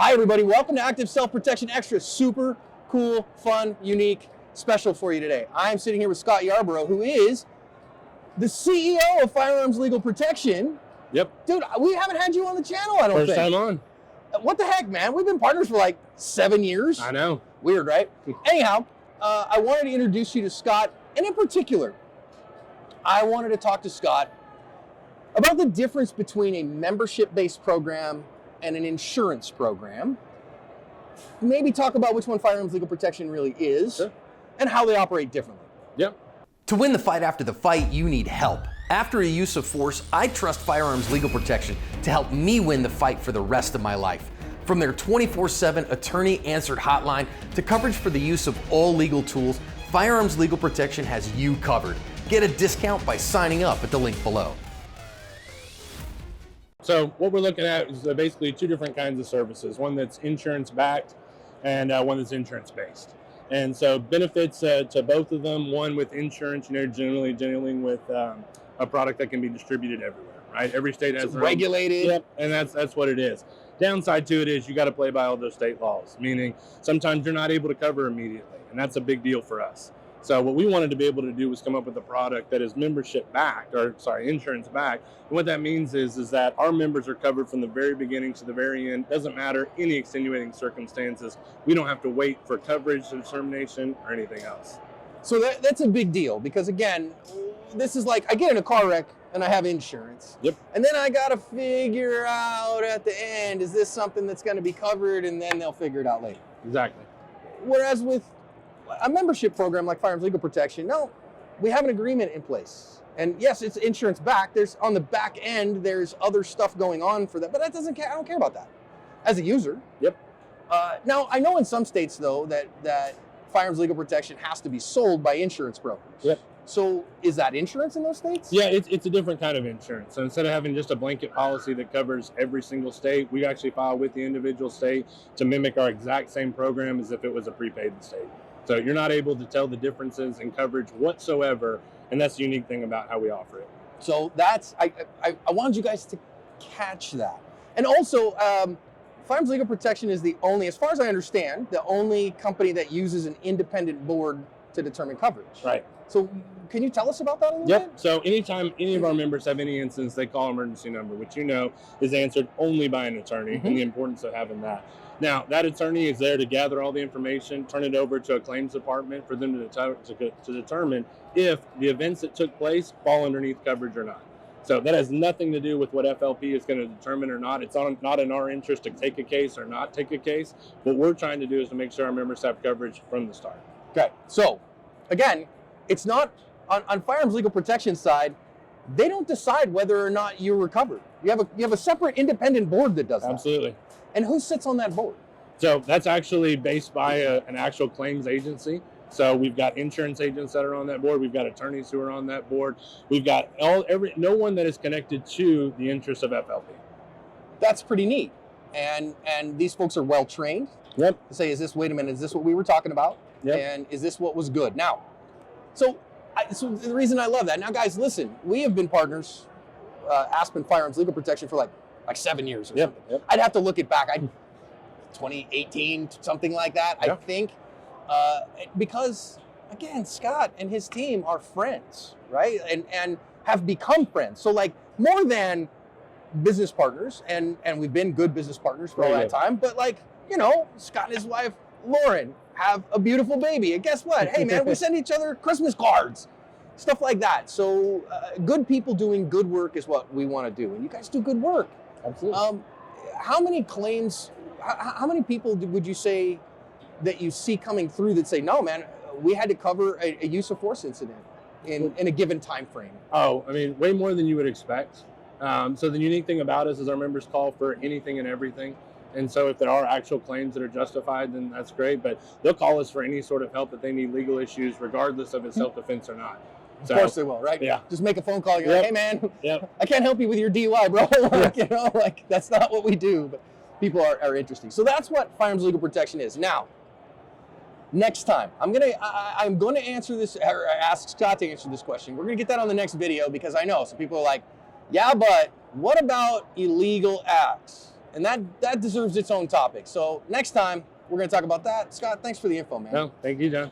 Hi everybody, welcome to Active Self-Protection Extra. Super cool, fun, unique, special for you today. I'm sitting here with Scott Yarborough, who is the CEO of Firearms Legal Protection. Yep. Dude, we haven't had you on the channel, I don't think. First time on. What the heck, man? We've been partners for like 7 years. I know. Weird, right? Anyhow, I wanted to introduce you to Scott, and in particular, I wanted to talk to Scott about the difference between a membership-based program and an insurance program. Maybe talk about which one Firearms Legal Protection really is, Sure. and how they operate differently. Yep. To win the fight after the fight, you need help. After a use of force, I trust Firearms Legal Protection to help me win the fight for the rest of my life. From their 24/7 attorney-answered hotline to coverage for the use of all legal tools, Firearms Legal Protection has you covered. Get a discount by signing up at the link below. So what we're looking at is basically two different kinds of services. One that's insurance-backed and one that's insurance-based. And so benefits to both of them. One with insurance, generally dealing with a product that can be distributed everywhere, right? Every state has their regulated. Own. Yep, and that's what it is. Downside to it is you got to play by all those state laws, meaning sometimes you're not able to cover immediately, and that's a big deal for us. So what we wanted to be able to do was come up with a product that is insurance backed. And what that means is that our members are covered from the very beginning to the very end. Doesn't matter any extenuating circumstances. We don't have to wait for coverage determination or anything else. So that's a big deal because, again, this is like I get in a car wreck and I have insurance. Yep. And then I got to figure out at the end, is this something that's going to be covered? And then they'll figure it out later. Exactly. Whereas with a membership program like Firearms Legal Protection, no, we have an agreement in place. And yes, it's insurance backed. There's on the back end, there's other stuff going on for that, but that doesn't care. I don't care about that as a user. Yep. Now, I know in some states though that Firearms Legal Protection has to be sold by insurance brokers. Yep. So is that insurance in those states? Yeah, it's a different kind of insurance. So instead of having just a blanket policy that covers every single state, we actually file with the individual state to mimic our exact same program as if it was a prepaid state. So you're not able to tell the differences in coverage whatsoever, and that's the unique thing about how we offer it. So that's, I wanted you guys to catch that. And also, Firearms Legal Protection is the only, as far as I understand, the only company that uses an independent board to determine coverage. Right. So can you tell us about that a little bit? So anytime any of our members have any instance, they call emergency number, which is answered only by an attorney, and the importance of having that. Now, that attorney is there to gather all the information, turn it over to a claims department for them to determine if the events that took place fall underneath coverage or not. So that has nothing to do with what FLP is going to determine or not. It's not in our interest to take a case or not take a case. What we're trying to do is to make sure our members have coverage from the start. Okay. So, again, it's not, on Firearms Legal Protection side, they don't decide whether or not you're recovered. You have a separate independent board that does that. Absolutely. And who sits on that board? So that's actually based by an actual claims agency. So we've got insurance agents that are on that board. We've got attorneys who are on that board. We've got no one that is connected to the interests of FLP. That's pretty neat. And these folks are well trained. Yep. To say, wait a minute, is this what we were talking about? Yep. And is this what was good? Now, so the reason I love that. Now, guys, listen, we have been partners, Aspen Firearms Legal Protection, for like 7 years or something. Yep. I'd have to look it back. 2018, something like that, I think. Because, again, Scott and his team are friends, right? And have become friends. So, like, more than business partners, and we've been good business partners for all that time, but, like, Scott and his wife, Lauren, have a beautiful baby. And guess what? Hey, man, we send each other Christmas cards, stuff like that. So good people doing good work is what we want to do. And you guys do good work. Absolutely. How many claims, how many people would you say that you see coming through that say, no, man, we had to cover a use of force incident in a given time frame? Oh, I mean, way more than you would expect. So the unique thing about us is our members call for anything and everything. And so if there are actual claims that are justified, then that's great. But they'll call us for any sort of help that they need legal issues, regardless of it's self-defense or not. Of course they will, right? Yeah. Just make a phone call. You're like, hey, man, I can't help you with your DUI, bro. That's not what we do. But people are interesting. So that's what Firearms Legal Protection is. Now, next time, I'm gonna answer this, or ask Scott to answer this question. We're gonna get that on the next video because I know some people are like, yeah, but what about illegal acts? And that deserves its own topic. So next time, we're going to talk about that. Scott, thanks for the info, man. No, thank you, John.